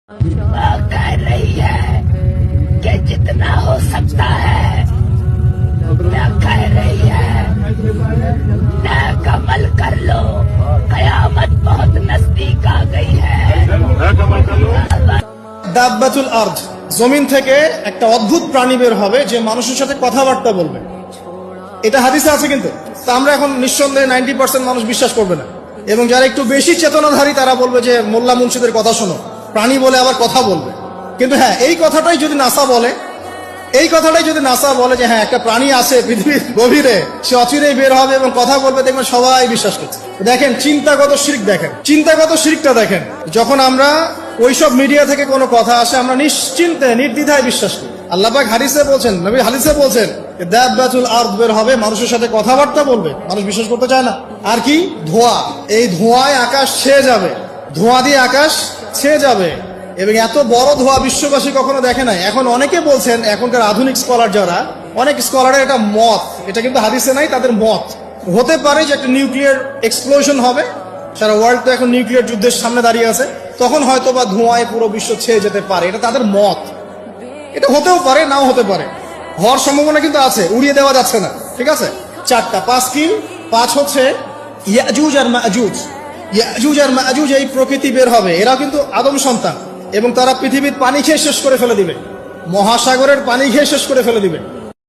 कह रही है कि जितना हो सकता है उतना कह रही है नेक अमल कर लो, कयामत बहुत नजदीक आ गई है। দাব্বাতুল আরদ, জমিন থেকে একটা অদ্ভুত প্রাণী বের হবে যে মানুষের সাথে কথাবার্তা বলবে। এটা হাদিসে আছে, কিন্তু তা আমরা এখন নিঃসন্দেহে 90% মানুষ বিশ্বাস করবে না, এবং যারা একটু বেশি চেতনাধারী তারা বলবে যে মোল্লা মুন্সিদের কথা শোনো, প্রাণী বলে আবার কথা বলবে। কিন্তু হ্যাঁ, এই কথাটাই যদি নাসা বলে যে হ্যাঁ একটা প্রাণী আছে পৃথিবীর গভীরে, সে অচিরেই বের হবে এবং কথা বলবে, দেখবেন সবাই বিশ্বাস করছে। দেখেন চিন্তাগত শিরকটা দেখেন। যখন আমরা ওইসব মিডিয়া থেকে কোনো কথা আসে, আমরা নিশ্চিন্তে নির্দ্বিধায় বিশ্বাস করি। আল্লাহ পাক হাদিসে বলছেন, নবী হাদিসে বলছেন দাব্বাতুল আরদ বের হবে, মানুষের সাথে কথাবার্তা বলবে। মানুষ বিশ্বাস করতে চায় না। আর কি ধোঁয়া, এই ধোঁয়ায় আকাশ ছেয়ে যাবে, ধোঁয়া দিয়ে আকাশ ছেয়ে যাবে, এবং এত বড় ধোঁয়া বিশ্ববাসী কখনো দেখে নাই। এখন অনেকে বলছেন, এখনকার আধুনিক স্কলার যারা, অনেক স্কলারের এটা মত, এটা কিন্তু হাদিসে নাই, তাদের মত হতে পারে যে একটা নিউক্লিয়ার এক্সপ্লোশন হবে। সারা ওয়ার্ল্ড তো এখন নিউক্লিয়ার যুদ্ধের সামনে দাঁড়িয়ে আছে, তখন হয়তো বা ধোঁয়ায় পুরো বিশ্ব ছেয়ে যেতে পারে। এটা তাদের মত, এটা হতেও পারে, নাও হতে পারে, হওয়ার সম্ভাবনা কিন্তু আছে, উড়িয়ে দেওয়া যাচ্ছে না। ঠিক আছে, চারটা, পাঁচ হচ্ছে ইয়াজুজ আর মাজুজ। এই প্রকৃতি বের হবে, এরা কিন্তু আদম সন্তান, এবং তারা পৃথিবীর পানি খেয়ে শেষ করে ফেলে দিবে, মহাসাগরের পানি খেয়ে শেষ করে ফেলে দিবে।